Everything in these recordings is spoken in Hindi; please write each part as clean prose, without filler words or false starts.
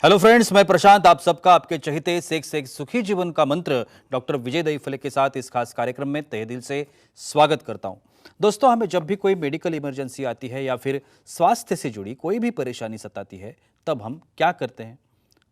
हेलो फ्रेंड्स, मैं प्रशांत आप सबका आपके चहेते सेक्स एक सुखी जीवन का मंत्र डॉक्टर विजय दहीफले के साथ इस खास कार्यक्रम में तहे दिल से स्वागत करता हूं। दोस्तों, हमें जब भी कोई मेडिकल इमरजेंसी आती है या फिर स्वास्थ्य से जुड़ी कोई भी परेशानी सताती है, तब हम क्या करते हैं?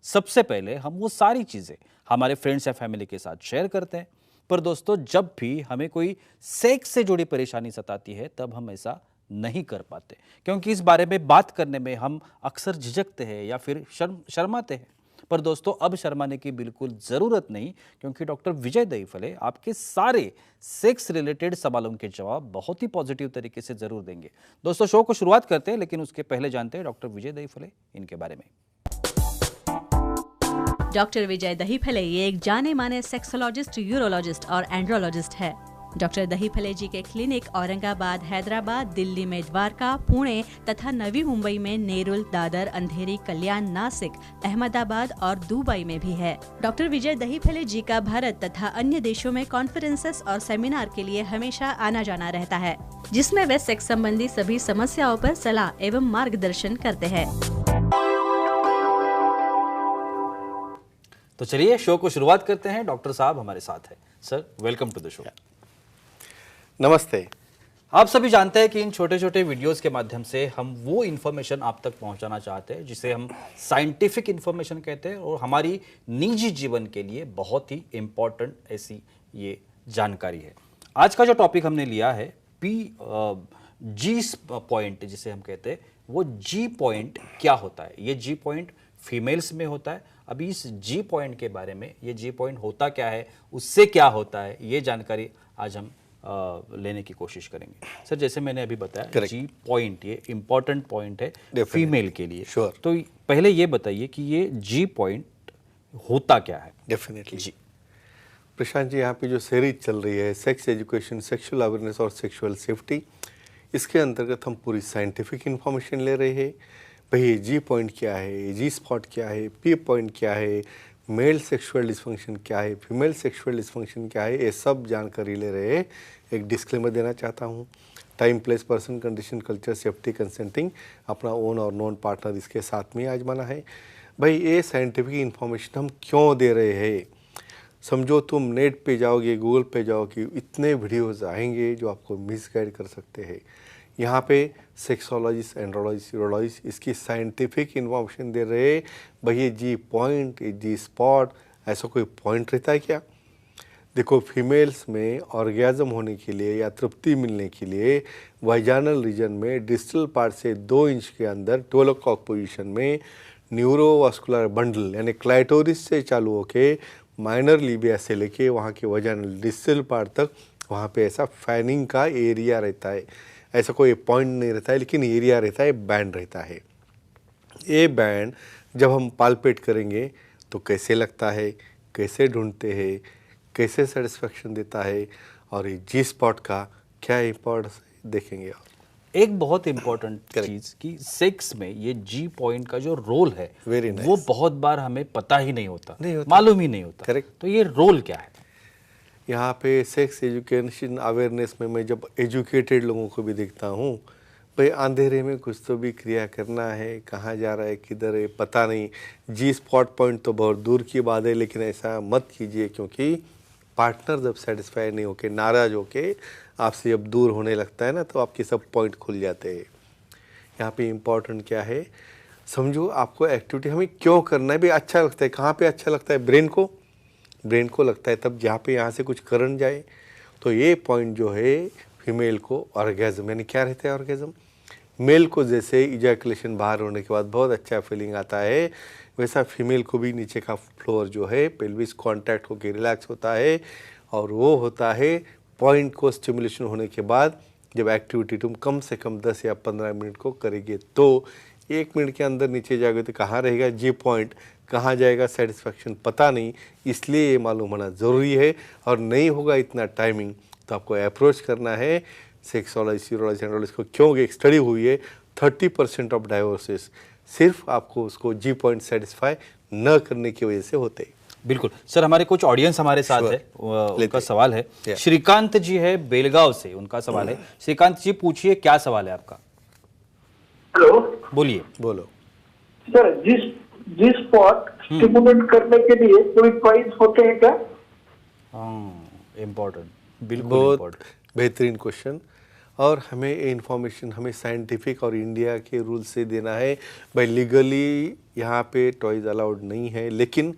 सबसे पहले हम वो सारी चीज़ें हमारे फ्रेंड्स या फैमिली के साथ शेयर करते हैं। पर दोस्तों, जब भी हमें कोई सेक्स से जुड़ी परेशानी सताती है, तब हम ऐसा नहीं कर पाते, क्योंकि इस बारे में बात करने में हम अक्सर झिझकते हैं या फिर शर्माते हैं। पर दोस्तों, अब शर्माने की बिल्कुल ज़रूरत नहीं, क्योंकि डॉक्टर विजय दहीफले आपके सारे सेक्स रिलेटेड सवालों के जवाब बहुत ही पॉजिटिव तरीके से ज़रूर देंगे। दोस्तों, शो को शुरुआत करते हैं, लेकिन उसके पहले जानते हैं डॉक्टर विजय दहीफले इनके बारे में। डॉक्टर विजय दहीफले ये एक जाने माने सेक्सोलॉजिस्ट, यूरोलॉजिस्ट और एंड्रोलॉजिस्ट है। डॉक्टर दहीफले जी के क्लिनिक औरंगाबाद, हैदराबाद, दिल्ली में द्वारका, पुणे तथा नवी मुंबई में नेरुल, दादर, अंधेरी, कल्याण, नासिक, अहमदाबाद और दुबई में भी है। डॉक्टर विजय दहीफले जी का भारत तथा अन्य देशों में कॉन्फ्रेंसेस और सेमिनार के लिए हमेशा आना जाना रहता है, जिसमें वे सेक्स संबंधी सभी समस्याओं पर सलाह एवं मार्गदर्शन करते हैं। तो चलिए शो को शुरुआत करते हैं। डॉक्टर साहब हमारे साथ है। Sir, welcome to the show. नमस्ते। आप सभी जानते हैं कि इन छोटे छोटे वीडियोस के माध्यम से हम वो इन्फॉर्मेशन आप तक पहुंचाना चाहते हैं जिसे हम साइंटिफिक इन्फॉर्मेशन कहते हैं, और हमारी निजी जीवन के लिए बहुत ही इम्पोर्टेंट ऐसी ये जानकारी है। आज का जो टॉपिक हमने लिया है जी पॉइंट जिसे हम कहते हैं, वो जी पॉइंट क्या होता है? ये जी पॉइंट फीमेल्स में होता है। अभी इस जी पॉइंट के बारे में, ये जी पॉइंट होता क्या है, उससे क्या होता है, ये जानकारी आज हम लेने की कोशिश करेंगे। सर, जैसे मैंने अभी बताया, जी पॉइंट ये इंपॉर्टेंट पॉइंट है फीमेल के लिए। तो पहले ये बताइए कि ये जी पॉइंट होता क्या है? डेफिनेटली जी प्रशांत जी, यहाँ पे जो सीरीज चल रही है सेक्स एजुकेशन, सेक्सुअल अवेयरनेस और सेक्सुअल सेफ्टी, इसके अंतर्गत हम पूरी साइंटिफिक इंफॉर्मेशन ले रहे हैं। भाई जी पॉइंट क्या है, जी स्पॉट क्या है, पी पॉइंट क्या है, मेल सेक्सुअल डिस्फंक्शन क्या है, फीमेल सेक्सुअल डिस्फंक्शन क्या है, ये सब जानकारी ले रहे हैं। एक डिस्क्लेमर देना चाहता हूँ। Time, place, person, condition, culture, safety, consenting, अपना ओन और नॉन पार्टनर इसके साथ में आजमाना है। भाई, ये साइंटिफिक इंफॉर्मेशन हम क्यों दे रहे हैं? समझो, तुम नेट पे जाओगे, गूगल पे जाओगे, इतने वीडियोज़ आएंगे जो आपको मिसगाइड कर सकते हैं। यहाँ पे सेक्सोलॉजिस्ट, एंड्रोलॉजिस्ट, यूरोलॉजिस्ट इसकी साइंटिफिक इन्फॉर्मेशन दे रहे। भैया जी पॉइंट, जी स्पॉट, ऐसा कोई पॉइंट रहता है क्या? देखो, फीमेल्स में ऑर्गेज़म होने के लिए या तृप्ति मिलने के लिए वाइजानल रीजन में डिस्टल पार्ट से 2 इंच के अंदर 12 o'clock पोजीशन में न्यूरोवास्कुलर बंडल यानी क्लाइटोरिस से चालू होके माइनर लीबिया से लेके वहाँ के वाइजानल डिस्टल पार्ट तक, वहाँ पे ऐसा फैनिंग का एरिया रहता है। ऐसा कोई पॉइंट नहीं रहता है, लेकिन एरिया रहता है, बैंड रहता है। ये बैंड जब हम पालपेट करेंगे तो कैसे लगता है, कैसे ढूंढते हैं, कैसे सेटिस्फैक्शन देता है, और ये जी स्पॉट का क्या इम्पोर्टेंस देखेंगे। और एक बहुत इंपॉर्टेंट चीज कि सेक्स में ये जी पॉइंट का जो रोल है, वो बहुत बार हमें पता ही नहीं होता, मालूम ही नहीं होता। करेक्ट। तो ये रोल क्या है? यहाँ पे सेक्स एजुकेशन अवेयरनेस में मैं जब एजुकेटेड लोगों को भी देखता हूँ, भाई अंधेरे में कुछ तो भी क्रिया करना है, कहाँ जा रहा है, किधर है, पता नहीं। जी स्पॉट पॉइंट तो बहुत दूर की बात है, लेकिन ऐसा मत कीजिए, क्योंकि पार्टनर जब सेटिस्फाई नहीं होके, नाराज होके आपसे जब दूर होने लगता है ना, तो आपके सब पॉइंट खुल जाते हैं। यहाँ पे इम्पोर्टेंट क्या है, समझो आपको एक्टिविटी हमें क्यों करना है। भाई अच्छा लगता है, कहाँ पे अच्छा लगता है? ब्रेन को लगता है तब जहाँ पे यहाँ से कुछ करंट जाए। तो ये पॉइंट जो है फीमेल को ऑर्गेज़म यानी क्या रहता है ऑर्गेज़म, मेल को जैसे इजैकुलेशन बाहर होने के बाद बहुत अच्छा फीलिंग आता है, वैसा फीमेल को भी नीचे का फ्लोर जो है पेल्विस कांटेक्ट होकर रिलैक्स होता है, और वो होता है पॉइंट को स्टिमुलेशन होने के बाद। जब एक्टिविटी तुम कम से कम 10 या 15 मिनट को करेंगे, तो 1 मिनट के अंदर नीचे जाओगे तो कहाँ रहेगा जी पॉइंट, कहाँ जाएगा सेटिस्फैक्शन, पता नहीं। इसलिए ये मालूम होना ज़रूरी है, और नहीं होगा इतना टाइमिंग तो आपको अप्रोच करना है सेक्सोलॉजिस्ट, यूरोलॉजिस्ट, एंड्रोलॉजिस्ट को। क्यों? एक स्टडी हुई है 30% ऑफ डाइवोर्सेस सिर्फ आपको उसको जी पॉइंट सेटिस्फाई न करने की वजह से होते हैं। बिल्कुल सर, हमारे कुछ ऑडियंस हमारे साथ है, उनका सवाल है। श्रीकांत जी है बेलगांव से, उनका सवाल है। श्रीकांत जी, पूछिए, क्या सवाल है आपका? हेलो, बोलिए। बोलो सर। जिस जी स्पॉट स्टिमुलेट करने के लिए कोई टॉयज होते हैं क्या? इम्पोर्टेंट, बिल्कुल बहुत इम्पोर्टेंट। बेहतरीन क्वेश्चन। और हमें ये इन्फॉर्मेशन हमें साइंटिफिक और इंडिया के रूल से देना है। भाई लीगली यहाँ पे टॉयज अलाउड नहीं है, लेकिन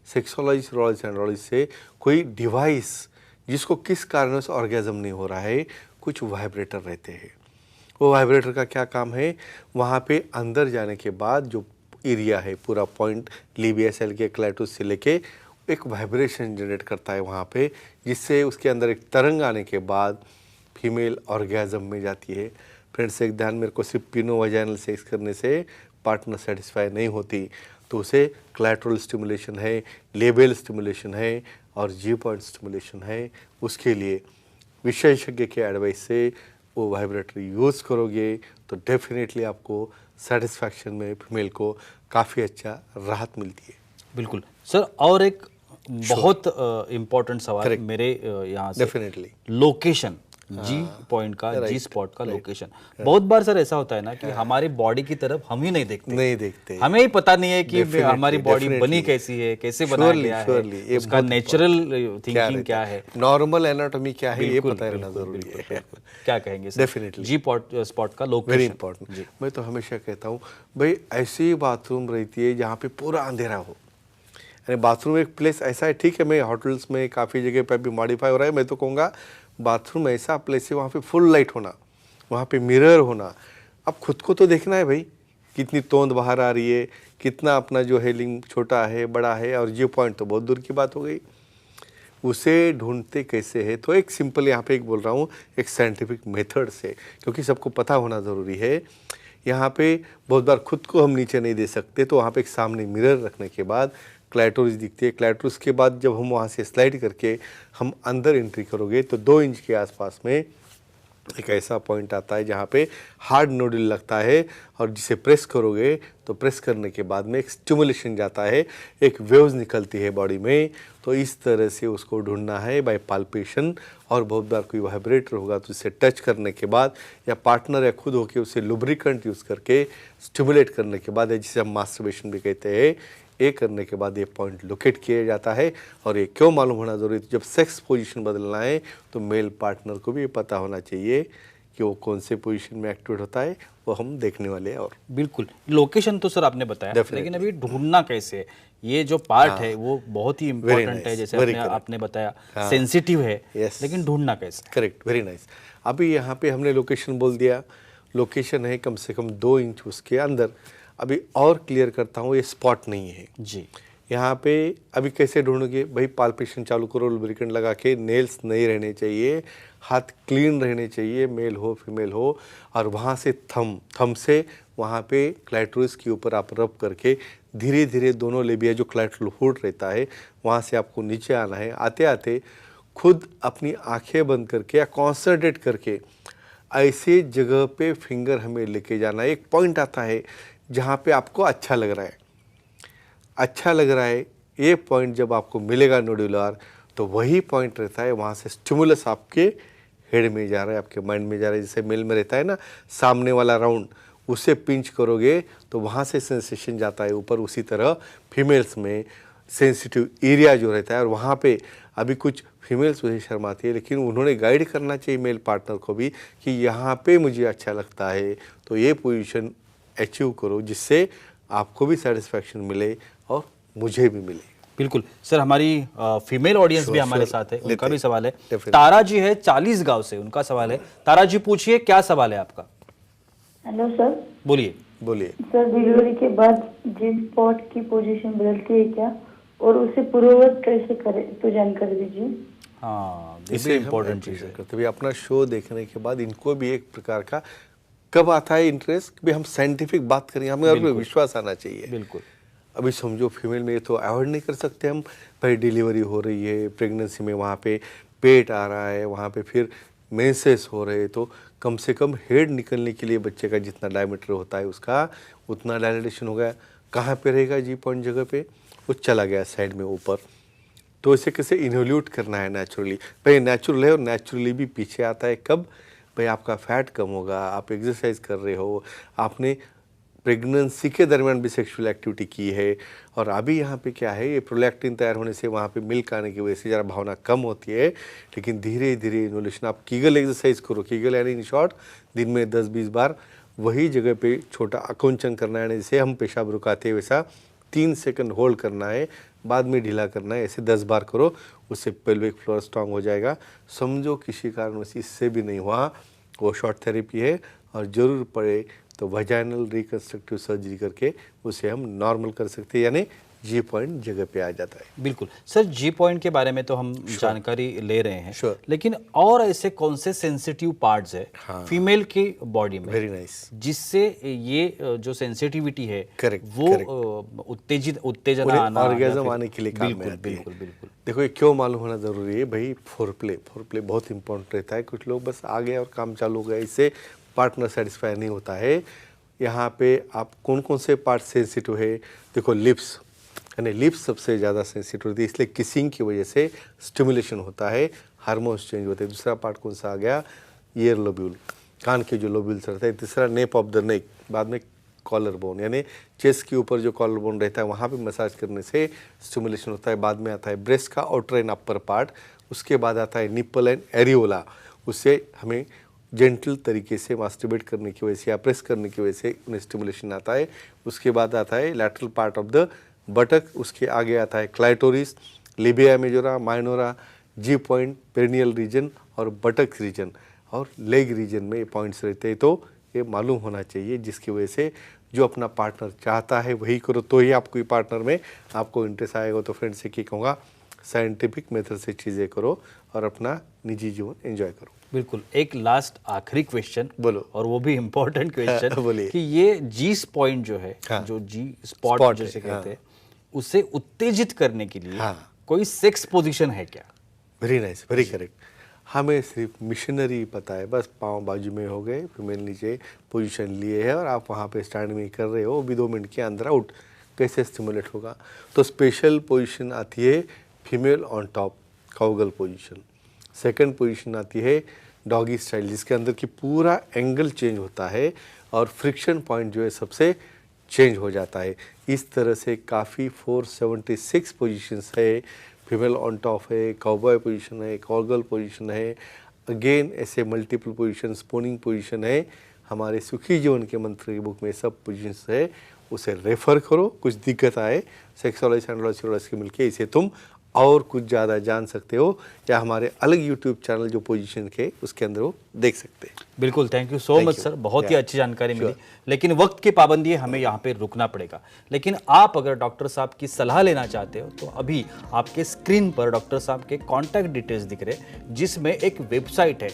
सेक्सोलॉजिस्ट एंड्रोलॉजिस्ट से कोई डिवाइस जिसको किस कारण से ऑर्गेजम नहीं हो रहा है, कुछ वाइब्रेटर रहते हैं। वो वाइब्रेटर का क्या काम है, वहाँ पे अंदर जाने के बाद जो एरिया है पूरा पॉइंट लीबिया सेल के क्लैटस से लेके एक वाइब्रेशन जनरेट करता है वहाँ पे, जिससे उसके अंदर एक तरंग आने के बाद फीमेल ऑर्गेजम में जाती है। फ्रेंड्स एक ध्यान, मेरे को सिर्फ पिनो वजाइनल सेक्स करने से पार्टनर सेटिस्फाई नहीं होती, तो उसे क्लैटरल स्टिमुलेशन है, लेबल स्टिमुलेशन है और जी पॉइंट स्टिमुलेशन है। उसके लिए विशेषज्ञ के एडवाइस से वो वाइब्रेटर यूज़ करोगे तो डेफिनेटली आपको सेटिस्फैक्शन में फीमेल को काफ़ी अच्छा राहत मिलती है। बिल्कुल सर, और एक बहुत इम्पोर्टेंट सवाल Correct. मेरे यहाँ से, डेफिनेटली लोकेशन, जी पॉइंट का, जी स्पॉट का लोकेशन। बहुत बार सर ऐसा होता है ना कि हमारी बॉडी की तरफ हम ही नहीं देखते, हमें ही पता नहीं है कि हमारी बॉडी बनी कैसी है, कैसे बनाया गया है, उसका नेचुरल थिंकिंग क्या है, नॉर्मल एनाटॉमी क्या है, ये पता रहना जरूरी है। क्या कहेंगे सर? डेफिनेटली जी स्पॉट का लोकेशन वेरी इंपॉर्टेंट। मैं तो हमेशा कहता हूँ भाई ऐसी बाथरूम रहती है जहाँ पे पूरा अंधेरा हो। यानी बाथरूम एक प्लेस ऐसा है, ठीक है, मैं होटल्स में काफ़ी जगह पे भी मॉडिफाई हो रहा है, मैं तो कहूँगा बाथरूम ऐसा प्लेस है वहाँ पे फुल लाइट होना, वहाँ पे मिरर होना। अब खुद को तो देखना है भाई, कितनी तोंद बाहर आ रही है, कितना अपना जो है लिंग छोटा है बड़ा है, और जी पॉइंट तो बहुत दूर की बात हो गई। उसे ढूंढते कैसे है, तो एक सिंपल यहाँ पे एक बोल रहा हूँ, एक साइंटिफिक मेथड से, क्योंकि सबको पता होना ज़रूरी है। यहाँ पे बहुत बार खुद को हम नीचे नहीं दे सकते, तो वहाँ पे एक सामने मिरर रखने के बाद क्लैटोरिस दिखती है। क्लैटोरिस के बाद जब हम वहाँ से स्लाइड करके हम अंदर एंट्री करोगे तो 2 इंच के आसपास में एक ऐसा पॉइंट आता है जहाँ पे हार्ड नोडल लगता है, और जिसे प्रेस करोगे तो प्रेस करने के बाद में एक स्टिमुलेशन जाता है, एक वेव्स निकलती है बॉडी में। तो इस तरह से उसको ढूंढना है बाय पाल्पेशन, और बहुत बार कोई वाइब्रेटर होगा तो उसे टच करने के बाद या पार्टनर या खुद होकर उसे लुब्रिकेंट यूज़ करके स्टिमुलेट करने के बाद, जिसे हम मास्टरबेशन भी कहते हैं, ये करने के बाद ये पॉइंट लोकेट किया जाता है। और ये क्यों मालूम होना ज़रूरी है, जब सेक्स पोजीशन बदलना है तो मेल पार्टनर को भी ये पता होना चाहिए कि वो कौन से पोजीशन में एक्टिवेट होता है, वो हम देखने वाले हैं। और बिल्कुल लोकेशन तो सर आपने बताया, लेकिन अभी ढूंढना कैसे है, ये जो पार्ट है वो बहुत ही इम्पोर्टेंट है, जैसे आपने बताया सेंसिटिव है, लेकिन ढूंढना कैसे? Correct, very nice. अभी यहाँ पे हमने लोकेशन बोल दिया, लोकेशन है कम से कम 2 इंच उसके अंदर। अभी और क्लियर करता हूँ, ये स्पॉट नहीं है जी। यहाँ पे अभी कैसे ढूंढोगे भाई, पाल्पेशन चालू करो, लुब्रिकेंट लगा के, नेल्स नहीं रहने चाहिए, हाथ क्लीन रहने चाहिए, मेल हो फीमेल हो, और वहाँ से थम से वहाँ पे क्लैटोरिस के ऊपर आप रब करके धीरे धीरे दोनों लेबिया जो क्लैटरल हुड रहता है वहाँ से आपको नीचे आना है। आते आते खुद अपनी आंखें बंद करके या कॉन्संट्रेट करके ऐसे जगह पे फिंगर हमें लेके जाना है। एक पॉइंट आता है जहाँ पे आपको अच्छा लग रहा है, ये पॉइंट जब आपको मिलेगा नोडुलर, तो वही पॉइंट रहता है, वहाँ से स्टिमुलस आपके हेड में जा रहा है, आपके माइंड में जा रहा है। जैसे मेल में रहता है ना सामने वाला राउंड, उसे पिंच करोगे तो वहाँ से सेंसेशन जाता है ऊपर। उसी तरह फीमेल्स में सेंसिटिव एरिया जो रहता है, और वहाँ पे अभी कुछ फीमेल्स मुझे शर्माती है, लेकिन उन्होंने गाइड करना चाहिए मेल पार्टनर को भी कि यहाँ पे मुझे अच्छा लगता है, तो ये पोजीशन अचीव करो जिससे आपको भी सेटिस्फैक्शन मिले और मुझे भी मिले। बिल्कुल सर, हमारी फीमेल ऑडियंस भी हमारे साथ है, उनका भी सवाल है। तारा जी है 40 गांव से, उनका सवाल है। तारा जी पूछिए, क्या सवाल है आपका? Hello sir. बोलिए सर, डिलीवरी के बाद जी स्पॉट की पोजीशन बदलती है क्या, और उसे पूर्ववत कैसे करें, तो जानकारी दीजिए। हाँ, ये इम्पोर्टेंट चीज़ है। तभी अपना शो देखने के बाद इनको भी एक प्रकार का कब आता है इंटरेस्ट कि हम साइंटिफिक बात करें, हमें और विश्वास आना चाहिए। बिल्कुल। अभी समझो फीमेल में ये तो अवॉइड नहीं कर सकते हम, भाई डिलीवरी हो रही है, प्रेगनेंसी में वहाँ पे पेट आ रहा है, वहाँ पे फिर मेंसेस हो रहे, तो कम से कम हेड निकलने के लिए बच्चे का जितना डायमीटर होता है उसका उतना डायलेटेशन हो गया। कहाँ पे रहेगा जी पॉइंट जगह पे, वो चला गया साइड में ऊपर। तो इसे कैसे इन्वोल्यूट करना है नेचुरली, भाई नेचुरल है, और नेचुरली भी पीछे आता है कब भाई आपका फैट कम होगा, आप एक्सरसाइज कर रहे हो, आपने प्रेगनेंसी के दरमियान भी सेक्सुअल एक्टिविटी की है। और अभी यहाँ पे क्या है, ये प्रोलैक्टिन तैयार होने से वहाँ पे मिल्क आने की वजह से ज़रा भावना कम होती है, लेकिन धीरे धीरे इन्वोल्यूशन। आप कीगल एक्सरसाइज करो, कीगल यानी इन शॉर्ट दिन में 10-20 बार वही जगह पे छोटा आकुंचन करना है, जैसे हम पेशाब रुकाते हैं वैसा 3 सेकंड होल्ड करना है, बाद में ढीला करना है, ऐसे 10 बार करो, उससे पेल्विक फ्लोर स्ट्रांग हो जाएगा। समझो किसी कारणवश इससे भी नहीं हुआ, वो शॉर्ट थेरेपी है, और ज़रूर पड़े तो वजाइनल रिकन्स्ट्रक्टिव सर्जरी करके उसे हम नॉर्मल कर सकते हैं, यानी जी पॉइंट जगह पे आ जाता है। बिल्कुल सर, जी पॉइंट के बारे में तो हम जानकारी ले रहे हैं, Sure. लेकिन और ऐसे कौन से सेंसिटिव पार्ट्स है फीमेल की बॉडी में वेरी नाइस, जिससे ये जो सेंसिटिविटी है Correct, वो उत्तेजना आना, ऑर्गेजम आने के लिए काम में आती है। बिल्कुल बिल्कुल। देखो ये क्यों मालूम होना जरूरी है भाई, फोरप्ले बहुत इंपॉर्टेंट रहता है। कुछ लोग बस आ गए और काम चालू हो गया, इससे पार्टनर सेटिस्फाई नहीं होता है। यहाँ पे आप कौन कौन से पार्ट सेंसिटिव है, देखो लिप्स, यानी लिप्स सबसे ज़्यादा सेंसिटिव होती है, इसलिए किसिंग की वजह से स्टिमुलेशन होता है, हार्मोन्स चेंज होते हैं। दूसरा पार्ट कौन सा आ गया, ईयर लोब्यूल, कान के जो लोब्यूल्स रहते हैं। तीसरा नेप ऑफ द नेक, बाद में कॉलर बोन, यानी चेस्ट के ऊपर जो कॉलर बोन रहता है वहाँ पे मसाज करने से स्टिमुलेशन होता है। बाद में आता है ब्रेस्ट का आउटर एंड अपर पार्ट, उसके बाद आता है निप्पल एंड एरियोला, उससे हमें जेंटल तरीके से मास्टरबेट करने की वजह से या प्रेस करने की वजह से उन्हें स्टिमुलेशन आता है। उसके बाद आता है लैटरल पार्ट ऑफ द बटक, उसके आगे आता है क्लाइटोरिस, लिबिया मेजोरा, माइनोरा, जी पॉइंट, पेरिनियल रीजन और बटक रीजन और लेग रीजन में ये पॉइंट्स रहते हैं। तो ये मालूम होना चाहिए, जिसकी वजह से जो अपना पार्टनर चाहता है वही करो, तो ही आपको पार्टनर में आपको इंटरेस्ट आएगा। तो फ्रेंड्स से क्या कहूँगा, साइंटिफिक मेथड से चीज़ें करो और अपना निजी जीवन एंजॉय करो। बिल्कुल। एक लास्ट आखिरी क्वेश्चन बोलो, और वो भी इम्पोर्टेंट क्वेश्चन बोलिए कि ये जी पॉइंट जो है, जो जी स्पॉट जैसे कहते हैं, उसे उत्तेजित करने के लिए कोई सेक्स पोजीशन है क्या? Very nice, very correct. हमें सिर्फ मिशनरी पता है, बस पाँव बाजू में हो गए, फीमेल नीचे पोजीशन लिए है और आप वहाँ पे स्टैंड में कर रहे हो, भी 2 मिनट के अंदर आउट, कैसे स्टिमुलेट होगा? तो स्पेशल पोजीशन आती है female on top, cowgirl position. Second position आती है डॉगी स्टाइल, जिसके अंदर की पूरा एंगल चेंज होता है और फ्रिक्शन पॉइंट जो है सबसे चेंज हो जाता है। इस तरह से काफ़ी 476 पोजीशंस है, फीमेल ऑन टॉप है, काउबॉय पोजीशन है, काउगल पोजीशन है, अगेन ऐसे मल्टीपल पोजीशन, स्पूनिंग पोजीशन है। हमारे सुखी जीवन के मंत्र की बुक में सब पोजीशंस है, उसे रेफर करो। कुछ दिक्कत आए सेक्सोलॉजी एंड्रोलॉजी के मिलके इसे तुम और कुछ ज़्यादा जान सकते हो, या हमारे अलग यूट्यूब चैनल जो पोजीशन के उसके अंदर वो देख सकते हैं। बिल्कुल, thank you so much sir, बहुत ही अच्छी जानकारी मिली। लेकिन वक्त की पाबंदी है, हमें यहाँ पे रुकना पड़ेगा। लेकिन आप अगर डॉक्टर साहब की सलाह लेना चाहते हो तो अभी आपके स्क्रीन पर डॉक्टर साहब के कॉन्टैक्ट डिटेल्स दिख रहे हैं, जिसमें एक वेबसाइट है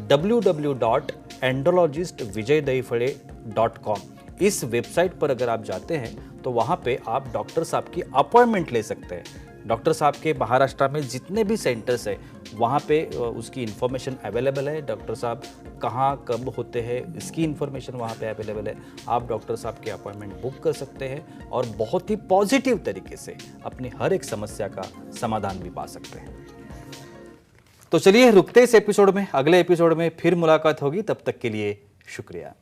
www.andrologistvijaydahifale.com। इस वेबसाइट पर अगर आप जाते हैं तो वहाँ पे आप डॉक्टर साहब की अपॉइंटमेंट ले सकते हैं। डॉक्टर साहब के महाराष्ट्र में जितने भी सेंटर्स हैं वहाँ पे उसकी इन्फॉर्मेशन अवेलेबल है। डॉक्टर साहब कहाँ कब होते हैं इसकी इन्फॉर्मेशन वहाँ पे अवेलेबल है। आप डॉक्टर साहब की अपॉइंटमेंट बुक कर सकते हैं और बहुत ही पॉजिटिव तरीके से अपनी हर एक समस्या का समाधान भी पा सकते हैं। तो चलिए रुकते इस एपिसोड में, अगले एपिसोड में फिर मुलाकात होगी। तब तक के लिए शुक्रिया।